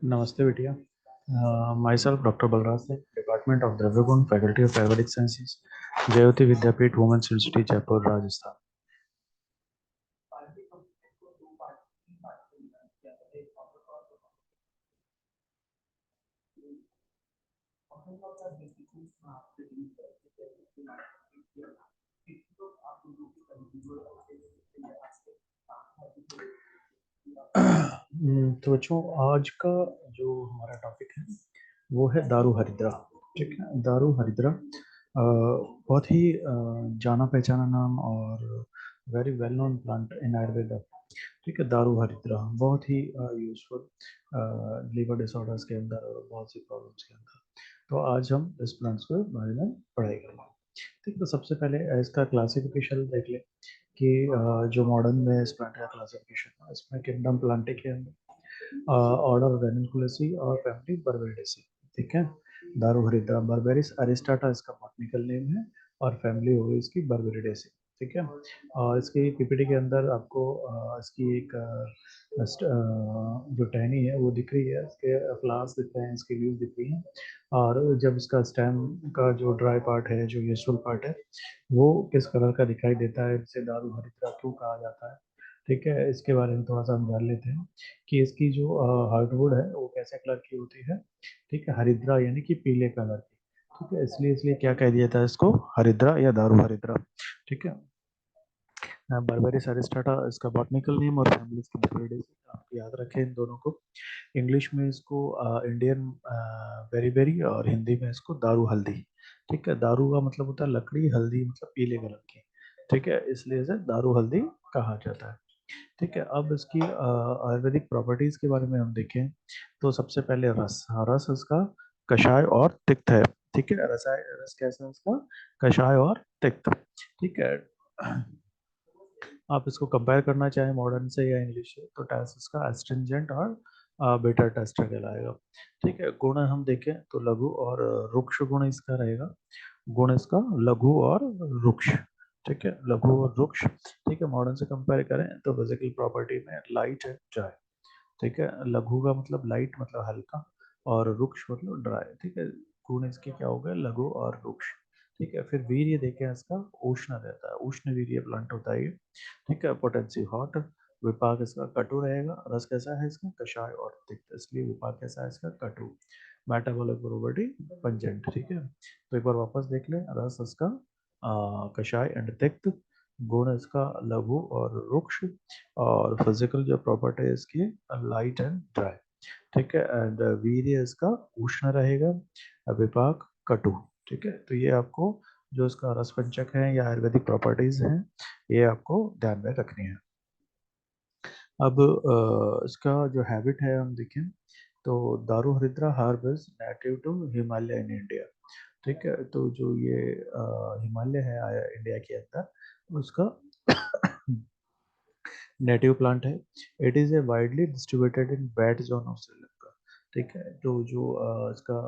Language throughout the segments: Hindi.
नमस्ते बिटिया। Myself doctor Balraj Singh, department of Dravyaguna, faculty of Ayurvedic sciences, Jayawati Vidyapeeth, women's institute, Jaipur, Rajasthan. तो बच्चों, आज का जो हमारा टॉपिक है वो है दारू हरिद्रा। ठीक है, दारू हरिद्रा बहुत ही जाना पहचाना नाम और very well known plant in Ayurveda. ठीक है, दारू हरिद्रा बहुत ही यूजफुल लीवर डिसऑर्डर्स के अंदर और बहुत सी प्रॉब्लम्स के अंदर। तो आज हम इस प्लांट्स के बारे में पढ़ाई करेंगे। ठीक है, तो सबसे पहले इसका क्लासिफिकेशन देख ले कि जो मॉडर्न में इस प्लांट का क्लासिफिकेशन है, इसमें किंगडम प्लांटे के अंदर ऑर्डर रेनिकुलेसी और फैमिली बर्बेरेसी। ठीक है, दारू हरिद्रा बर्बेरिस अरिस्टाटा इसका बॉटनिकल नेम है और फैमिली हो गई इसकी बर्बेरिडेसी। ठीक है, और इसकी पीपीटी के अंदर आपको इसकी एक जो टहनी है वो दिख रही है, इसके फ्लावर्स दिख रहे हैं, इसकी लीव्स दिख रही हैं। और जब इसका स्टेम का जो ड्राई पार्ट है, जो यूजफुल पार्ट है, वो किस कलर का दिखाई देता है, इसे दारू हरिद्रा क्यों कहा जाता है। ठीक है, इसके बारे में थोड़ा सा हम जान लेते हैं कि इसकी जो हार्डवुड है वो कैसे कलर की होती है। ठीक है, हरिद्रा यानी कि पीले कलर की। ठीक है, इसलिए इसलिए क्या कह दिया था इसको, हरिद्रा या दारू हरिद्रा। ठीक है, बर्बेरिस अरिस्टाटा इसका बॉटनिकल नेम और फैमिली इसकी बर्बेरिडेसी। आप याद रखें इन दोनों को। इंग्लिश में इसको इंडियन बेरी बेरी और हिंदी में इसको दारू हल्दी। ठीक है, दारू का मतलब होता है लकड़ी, हल्दी मतलब पीले कलर की। ठीक है, इसलिए इसे दारू हल्दी कहा जाता है। ठीक है, अब इसकी आयुर्वेदिक प्रॉपर्टीज के बारे में हम देखें तो सबसे पहले रस। हाँ, रस इसका कषाय और तिक्त है। ठीक है, रस कैसा है इसका, कषाय और तिक्त। ठीक है, आप इसको कंपेयर करना चाहें मॉडर्न से या इंग्लिश से तो टेस्ट इसका एस्ट्रिंजेंट और बेटर टेस्टर कहलाएगा। ठीक है, गुण हम देखें तो लघु और रुक्ष गुण इसका रहेगा। गुण इसका लघु और रुक्ष। ठीक है, लघु और रुक्ष। ठीक है, मॉडर्न से कंपेयर करें तो फिजिकल प्रॉपर्टी में लाइट है, ड्राई। ठीक है, लघु का मतलब लाइट मतलब हल्का और रुक्ष मतलब ड्राई। ठीक है, गुण इसके क्या हो गए, लघु और रुक्ष। ठीक है, फिर वीर्य देखें इसका उष्ण रहता है, उष्ण वीर्य प्लांट होता है ये। ठीक है, पोटेंसी हॉट। विपाक इसका कटु रहेगा। रस कैसा है इसका, कषाय और तिक्त, इसलिए विपाक कैसा है इसका, कटु। Metabolic property pungent. ठीक है, तो एक बार वापस देख लें, रस इसका कषाय एंड तिक्त, गुण इसका लघु और रुक्ष, और फिजिकल जो प्रॉपर्टी है इसकी लाइट एंड ड्राई। ठीक है, एंड वीर्य इसका उष्ण रहेगा, विपाक कटु। ठीक है, तो ये आपको जो इसका रस पंचक है या आयुर्वेदिक प्रॉपर्टीज हैं ये आपको ध्यान में रखनी है। अब इसका जो हैबिट है हम देखें तो दारू हरिद्रा herb is native to Himalaya in India. ठीक है, तो जो ये हिमालय है इंडिया के अंदर उसका नेटिव प्लांट है। It is a widely distributed in wet zone of Sri Lanka. ठीक है, तो जो इसका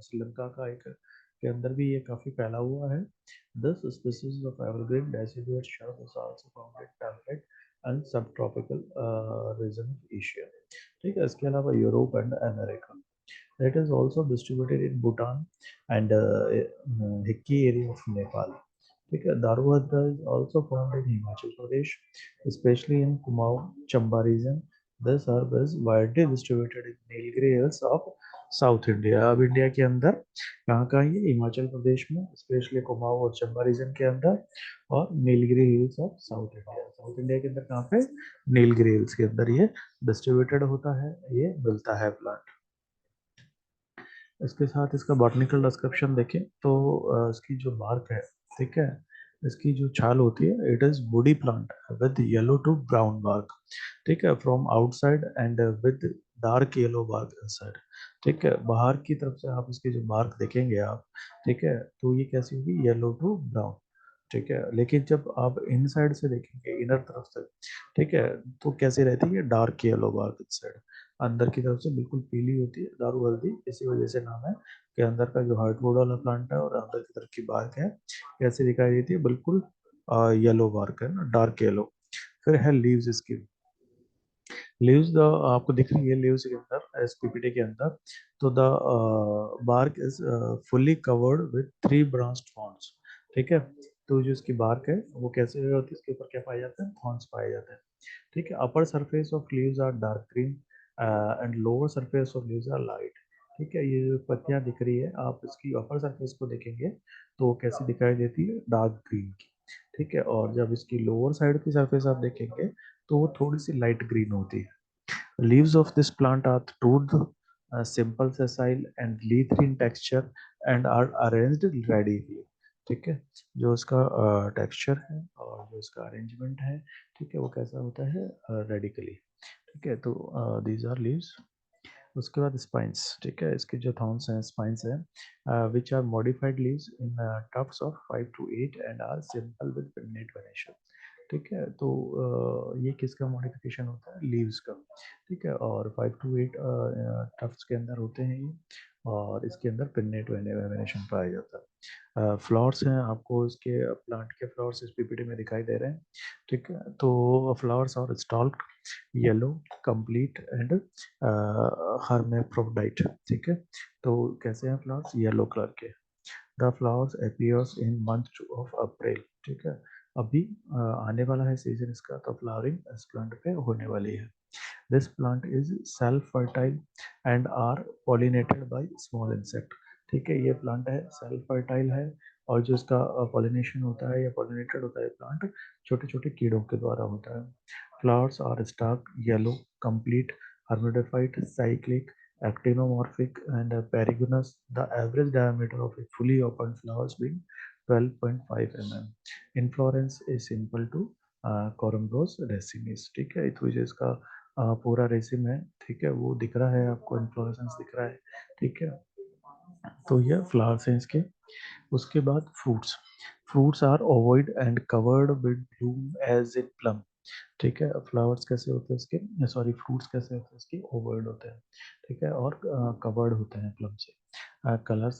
श्रीलंका का एक के अंदर भी ये काफी फैला हुआ है। This species of evergreen deciduate shrub is also found in temperate and subtropical region of Asia। ठीक है, इसके अलावा Europe and America. It is also distributed in Bhutan and Hikki area of Nepal। ठीक है, दारूहदा is also found in Himachal Pradesh, especially in Kumaon, Chamba region। This herb is widely distributed in Nilgiri hills of south India. अब इंडिया के अंदर कहाँ कहाँ ये, हिमाचल प्रदेश में स्पेशली कुमाऊं और चंबा रीजन के अंदर, और Nilgiri hills of south India. South India के अंदर कहाँ पे, नीलगिरी हिल्स के अंदर ये डिस्ट्रीब्यूटेड होता है, ये मिलता है प्लांट। इसके साथ इसका बॉटनिकल डिस्क्रिप्शन देखें तो इसकी जो बार्क है, ठीक है, इसकी जो छाल होती है, it is woody plant with yellow to brown bark. ठीक है, from outside and with dark yellow bark inside. ठीक है, बाहर की तरफ से आप इसकी जो बार्क देखेंगे आप, ठीक है, तो ये कैसी होगी, येलो टू ब्राउन। ठीक है, लेकिन जब आप इन साइड से देखेंगे, इनर तरफ से, ठीक है, तो कैसी रहती है, डार्क येलो बार्क इनसाइड। अंदर की तरफ से बिल्कुल पीली होती है, दारू हल्दी इसी वजह से नाम है कि अंदर का जो हार्डवुड वाला प्लांट है और अंदर की तरफ की बार्क है कैसे दिखाई देती है, बिल्कुल येलो बार्क है ना, डार्क येलो। फिर है लीव्स इसकी। लीव्स द आपको दिख रही है लीव्स के अंदर इस पीपीटी के अंदर, तो the bark is fully covered with 3 branched thorns. ठीक है, तो जो इसकी बार्क है वो कैसे होती है, इसके ऊपर क्या पाए जाते हैं, थॉर्न्स पाए जाते हैं। ठीक है, upper surface of leaves are dark green and lower surface of leaves are light. ठीक है, ये जो पत्तियां दिख रही है आप इसकी अपर सरफेस को देखेंगे तो वो कैसी दिखाई देती है, डार्क ग्रीन की। ठीक है, और जब इसकी लोअर साइड की सरफेस आप देखेंगे तो वो थोड़ी सी लाइट ग्रीन होती है। Leaves of this plant are toothed, simple sessile and leathery in texture and are arranged radially। ठीक है, जो इसका टेक्सचर है और जो इसका अरेंजमेंट है, ठीक है, वो कैसा होता है, रेडिकली। ठीक है, तो दीज आर लीव्स। उसके बाद स्पाइंस। ठीक है, इसके जो थॉर्न्स हैं, स्पाइंस हैं, which are modified leaves in tufts of 5 to 8 and are simple with pinnate venation. ठीक है, तो ये किसका मॉडिफिकेशन होता है, लीव्स का। ठीक है, और 5 to 8 टफ्स के अंदर होते हैं ये, और इसके अंदर पिन्नेट वेनेशन पाया जाता है। फ्लावर्स हैं, आपको इसके प्लांट के फ्लावर्स इस पीपीटी में दिखाई दे रहे हैं। ठीक है, तो फ्लावर्स और स्टॉल्क येलो कंप्लीट एंड हर्मेफ्रोडाइट। ठीक है, तो कैसे हैं फ्लावर्स, येलो कलर के। The flowers appears in month of April. ठीक है, अभी आने वाला है सीजन इसका, तो फ्लावरिंग इस प्लांट पे होने वाली है। This plant is self fertile and are pollinated by small insect. ठीक है, ये प्लांट है, सेल्फ फर्टाइल है, और जो इसका पॉलिनेशन होता है या पॉलिनेटेड होता है प्लांट छोटे छोटे कीड़ों के द्वारा होता है। Flowers are stark yellow complete hermaphroditic cyclic actinomorphic and perigonous, the average diameter of a fully opened flowers being 12.5 mm। inflorescence is simple to corymbos racemes। ठीक है, तो जो इसका पूरा रेसिम है, ठीक है, वो दिख रहा है आपको, इन्फ्लोरेसेंस दिख रहा है। ठीक है, तो ये फ्लावर्स हैं इसके। उसके बाद fruits. Fruits are ovoid and covered with bloom as in plum. ठीक है, फ्लावर्स कैसे होते हैं इसके, सॉरी फ्रूट्स कैसे होते हैं इसके, ओवर्ड होते हैं। ठीक है, और कवर्ड होते हैं प्लम से। Colours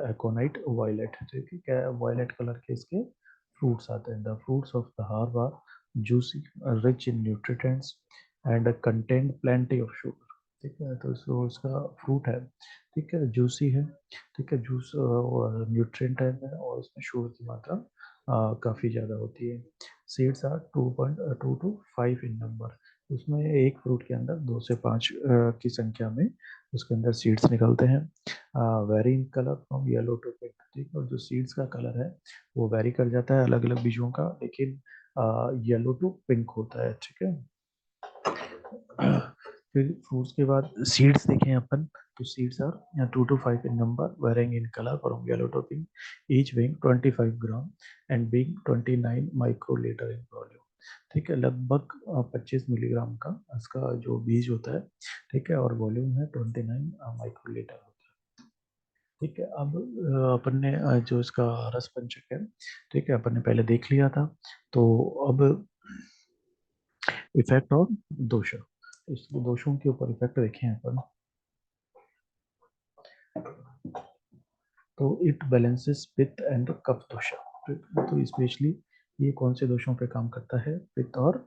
aconite violet. ठीक है, वायलेट कलर के इसके फ्रूट्स आते हैं। The fruits of the herb are juicy, rich in nutrients and contain plenty of sugar. ठीक है, तो जो इसका फ्रूट है, ठीक है, जूसी है। ठीक है, जूस और न्यूट्रिएंट है और उसमें शुगर की मात्रा काफ़ी ज़्यादा होती है। Seeds are 2.2 to 5 in number. उसमें एक फ्रूट के अंदर 2 से 5 की संख्या में उसके अंदर सीड्स निकलते हैं। Vary in colour from yellow to pink. ठीक है, और जो सीड्स का कलर है वो वेरी कर जाता है अलग अलग बीजों का, लेकिन येलो टू पिंक होता है। ठीक है, फिर फ्रूट्स के बाद सीड्स देखें अपन, तो seeds are 2 to 5 in number, varying in colour from yellow to pink, each weighing 25 gram and being 29 microlitre in volume. ठीक है, लगभग 25 मिलीग्राम का इसका जो बीज होता है। ठीक है, और वॉल्यूम है 29 माइक्रोलीटर होता है। ठीक है, अब अपन ने जो इसका रस पंचक है, ठीक है, अपन ने पहले देख लिया था। तो अब इफेक्ट ऑन दोषों, इस दोषों के ऊपर इफेक्ट देखें अपन। तो इट बैलेंसेस पित्त एंड कफ दोष। तो स्पेशली ये कौन से दोषों पे काम करता है, पित्त और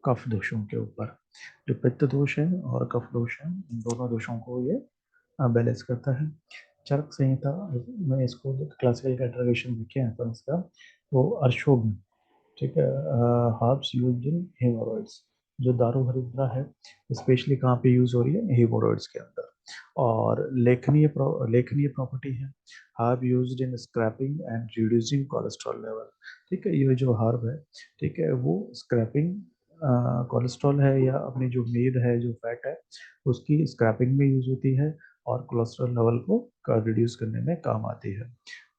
कफ दोषों के ऊपर। जो पित्त दोष है और कफ दोष है, इन दोनों दोषों को ये बैलेंस करता है। चरक संहिता में इसको क्लासिकल कैटेगराइजेशन देखें अपन इसका, तो अश्वगंध। ठीक है, हर्ब्स यूज्ड इन हेमोरॉइड्स। जो दारू हरिद्रा है स्पेशली कहाँ पे यूज हो रही है, हेमोरॉइड्स के अंदर। और लेखनीय प्रॉपर्टी है, herb used in scraping and reducing cholesterol level. ठीक है, ये जो हर्ब है, ठीक है, वो स्क्रैपिंग कोलेस्ट्रॉल है या अपनी जो मेद है, जो फैट है, उसकी स्क्रैपिंग में यूज होती है और कोलेस्ट्रॉल लेवल को रिड्यूस करने में काम आती है।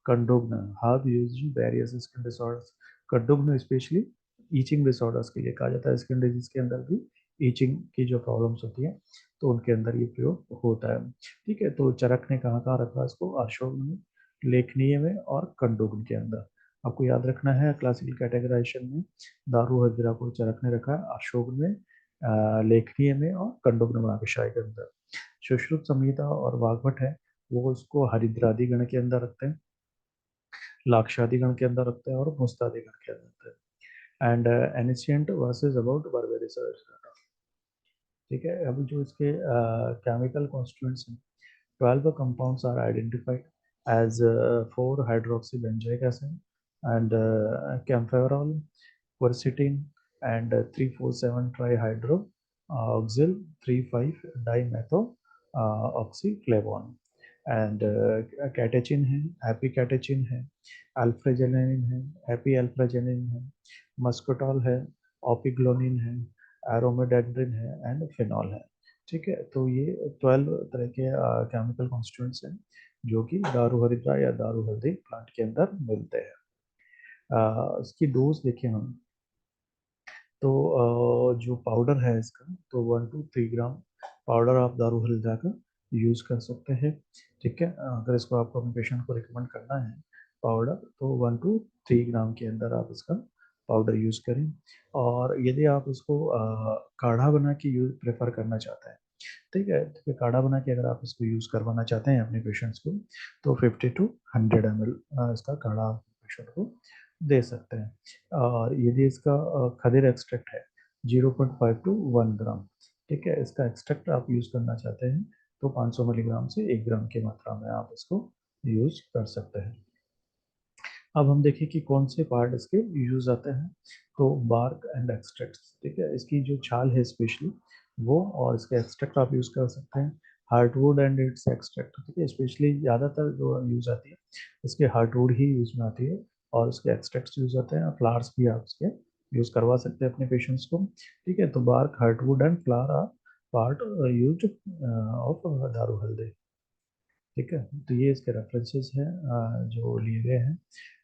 कंडोगना herb used in various skin disorders. कंडोगना स्पेशली ईचिंग डिसऑर्डर्स के लिए कहा जाता है। स्किन डिजीज के अंदर भी ईचिंग की जो प्रॉब्लम्स होती हैं, तो उनके अंदर ये प्रयोग होता है। ठीक है, तो चरक ने कहाँ कहाँ रखा इसको, अशोक में, लेखनीय में और कंडोगन के अंदर। आपको याद रखना है क्लासिकल कैटेगराइजेशन में दारू हजरा को चरक ने रखा है अशोक में, लेखनीय में और कंडोगन महाविषय के अंदर। सुश्रुत संहिता और वाग्भट है, वो उसको हरिद्रादि गण के अंदर रखते हैं, लाक्षादि गण के अंदर रखते हैं और मुस्तादि गण के अंदर रखते हैं। And ancient versus about berberis. ठीक है, अभी जो इसके केमिकल कॉन्स्टिट्यूएंट्स हैं, 12 compounds are identified as 4-hydroxybenzoic acid and camphorol, quercetin, and 3,4,7-trihydroxyl 3,5-dimethoxyflavone, and catechin है, एपिकैटेचिन है, अल्फ्रेजेनिन है, एपी है, मस्कोटॉल है, ओपिग्लोनिन है, एरोमेडेड्रिन है एंड फिनॉल है। ठीक है, तो ये 12 तरह के केमिकल कॉन्स्टिट्यूएंट्स हैं जो कि दारू हरिद्रा या दारू हल्दी प्लांट के अंदर मिलते हैं। इसकी डोज देखें हम, तो जो पाउडर है इसका, तो 1 to 3 ग्राम पाउडर आप दारू हल्दा का यूज़ कर सकते हैं। ठीक है, अगर इसको आपको अपने पेशेंट को रिकमेंड करना है पाउडर, तो 1 to 3 ग्राम के अंदर आप इसका पाउडर यूज़ करें। और यदि आप इसको काढ़ा बना के यूज प्रेफर करना चाहते हैं, ठीक है, काढ़ा बना के अगर आप इसको यूज़ करवाना चाहते हैं अपने पेशेंट्स को, तो 50 to 100 ml इसका काढ़ा आप पेशेंट को दे सकते हैं। और यदि इसका खदीर एक्सट्रैक्ट है 0.5 to 1 ग्राम, ठीक है, इसका एक्सट्रैक्ट आप यूज़ करना चाहते हैं, तो 500 मिलीग्राम से 1 ग्राम की मात्रा में आप इसको यूज़ कर सकते हैं। अब हम देखें कि कौन से पार्ट इसके यूज आते हैं, तो बार्क एंड एक्सट्रैक्ट। ठीक है, इसकी जो छाल है स्पेशली वो, और इसके एक्सट्रैक्ट आप यूज कर सकते हैं। हार्टवुड एंड इट्स एक्सट्रैक्ट, ठीक है, स्पेशली ज़्यादातर जो यूज आती है इसके हार्टवुड ही यूज में आती है, और उसके एक्सट्रैक्ट्स यूज आते हैं, फ्लावर्स भी आप इसके यूज करवा सकते हैं अपने पेशेंट्स को। ठीक है, तो bark, heartwood and flower are part use of दारू हल्दी। ठीक है, तो ये इसके रेफरेंसेस हैं जो लिए गए हैं।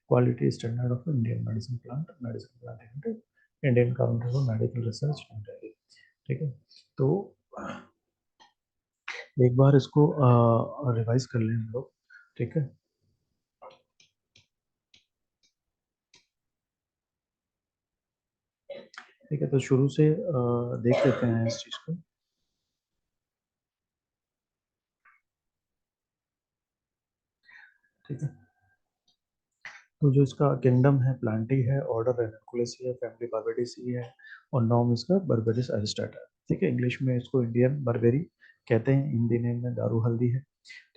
Quality standard of Indian medicine plant limited, Indian council of medical research new Delhi. ठीक है, तो एक बार इसको रिवाइज कर लें हम लोग। ठीक है, ठीक है, तो शुरू से देख लेते हैं इस चीज़ को। ठीक है, तो जो इसका किंगडम है प्लांटी है, ऑर्डर रेनकुलेसी है, फैमिली बार्बेरेसी है, और नॉर्म इसका बर्बेरिस एरिस्टाटा है। ठीक है, इंग्लिश में इसको इंडियन बर्बेरी कहते हैं, हिंदी नेम में दारू हल्दी है।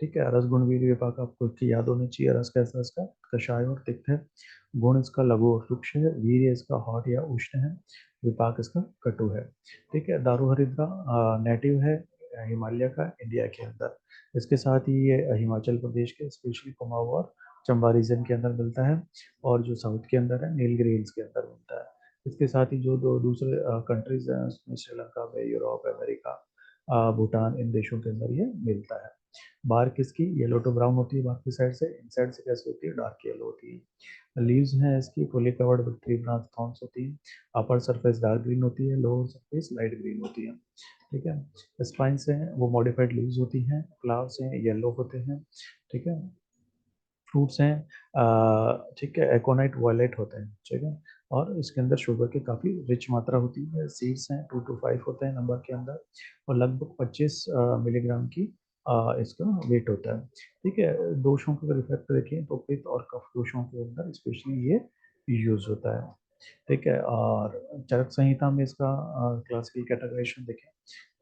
ठीक है, रस गुण वीर्य विपाक आपको इसकी याद होनी चाहिए। रस कैसा इसका कषाय और तिक्त है, गुण इसका लघु और सूक्ष्म है, वीर्य इसका हॉट या उष्ण है, विपाक इसका कटु है। ठीक है, दारू हरिद्रा नेटिव है हिमालय का, इंडिया के अंदर। इसके साथ ही ये हिमाचल प्रदेश के स्पेशली कुमाऊं और चंबा रीजन के अंदर मिलता है, और जो साउथ के अंदर है नीलगिरी हिल्स के अंदर मिलता है। इसके साथ ही जो दो दूसरे कंट्रीज हैं उसमें श्रीलंका में, यूरोप, अमेरिका, भूटान, इन देशों के अंदर ये मिलता है। बार्क इसकी येलो टू ब्राउन होती है बाहर की साइड से, इन साइड से कैसे होती है, डार्क येलो होती है। लीव्स हैं इसकी fully covered with 3 branch thorns होती है। अपर सरफेस डार्क ग्रीन होती है, लोअर सरफेस लाइट ग्रीन होती है। ठीक है, स्पाइन्स हैं वो मॉडिफाइड लीव्स होती हैं, फ्लावर्स हैं येलो होते हैं। ठीक है, फ्रूट्स हैं ठीक है, एकोनाइट वायलेट होते हैं। ठीक है, और इसके अंदर शुगर की काफ़ी रिच मात्रा होती है। सीड्स हैं 2 to 5 होते हैं नंबर के अंदर, और लगभग 25 मिलीग्राम की इसका वेट होता है। ठीक है, दोषों का अगर इफेक्ट देखें तो पित्त और कफ दोषों के अंदर स्पेशली ये यूज होता है। ठीक है, और चरक संहिता में इसका क्लासिकल कैटेगराइजेशन देखें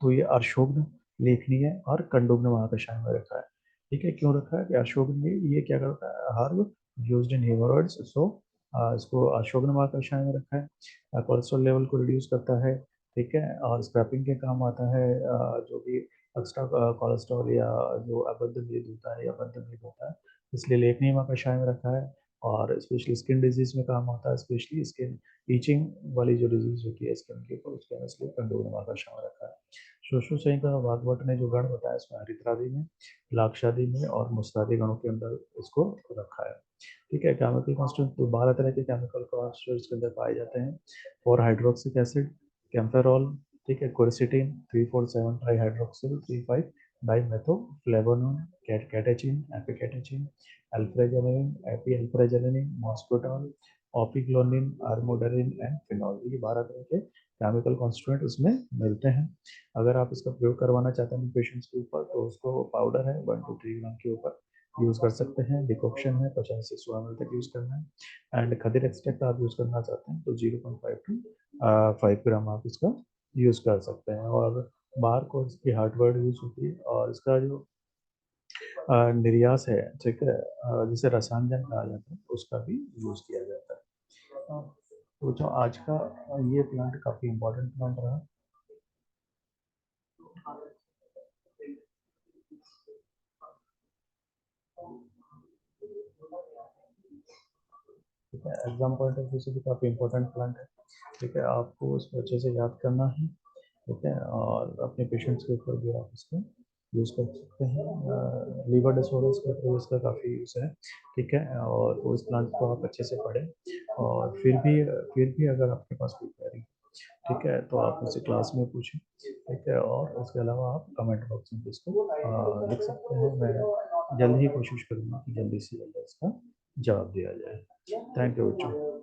तो ये अशोभन, लेखनीय और कंडुग्न महाकषाय में रखा है। ठीक है, क्यों रखा है कि अशोभन ये क्या करता है, हर्ब यूज्ड इन हेमोरॉइड्स, सो इसको अशोभन महाकषाय में रखा है। कोलेस्ट्रॉल लेवल को रिड्यूस करता है। ठीक है, और स्क्रैपिंग के काम आता है, जो भी एक्स्ट्रा कोलेस्ट्रॉल या जो अबद्ध मेद होता है या बद्ध मेद होता है, इसलिए लेखनीय महाकषाय में रखा है। और स्पेशली स्किन डिजीज में काम आता है, स्पेशली स्किन ईचिंग वाली जो डिजीज होती है स्किन के ऊपर, उसके इसलिए कंडोम महाकषाय में रखा है। शोषु संहिता भागवत ने जो गण बताया इसमें हरिद्रादि में, लाक्षादि में और मुस्तादि गणों के अंदर इसको रखा है। ठीक है, केमिकल कॉन्स्टिट्यूंट तो 12 तरह के केमिकल कॉन्स्टिट्यूंट्स के अंदर पाए जाते हैं। 4 हाइड्रोक्सिक एसिड, कैम्फेरॉल, ठीक है, क्वेरसिटीन, 3,4,7 ट्राईहाइड्रोक्सिल 3,5 डाइमेथोफ्लेवोनोन, कैटेचिन, एपिकैटेचिन, अल्फ्रेजेनिन, एपी अल्फ्रेजेनिन, मॉस्कोटॉल, ओपिक्लोनिन, आर्मोडरिन एंड फिनॉल, ये 12 तरह के केमिकल कॉन्स्टिट्यूएंट उसमें मिलते हैं। अगर आप इसका प्रयोग करवाना चाहते हैं पेशेंट्स के ऊपर, तो उसको पाउडर है 1 to 3 ग्राम के ऊपर यूज़ कर सकते हैं। डिकॉक्शन है 50 से 100 ml तक यूज़ करना है। एंड खदीर एक्सट्रैक्ट आप यूज़ करना चाहते हैं तो 0.5 to 5 ग्राम आप इसका यूज़ कर सकते हैं। और बार्क और इसकी हार्डवर्ड यूज होती है, और इसका जो निर्यास है, ठीक है, जिसे रसायन कहा जाता है, उसका भी यूज किया जाता है। तो जो आज का ये प्लांट काफी इम्पोर्टेंट प्लांट रहा। ठीक है, एग्जाम पॉइंट ऑफ व्यू से भी काफी इम्पोर्टेंट प्लांट है। ठीक है, आपको उसको अच्छे से याद करना है। ठीक है, और अपने पेशेंट्स के ऊपर भी आप इसको यूज़ कर सकते हैं। लीवर डिसऑर्डर्स के ऊपर इसका काफ़ी यूज़ है। ठीक है, और वो इस प्लांट को आप अच्छे से पढ़ें, और फिर भी अगर आपके पास कोई क्वेरी, ठीक है, तो आप मुझसे क्लास में पूछें। ठीक है, और उसके अलावा आप कमेंट बॉक्स में इसको लिख सकते हैं। मैं जल्द ही कोशिश करूँगा कि जल्दी से जल्दी इसका जवाब दिया जाए। थैंक यू बच्चों।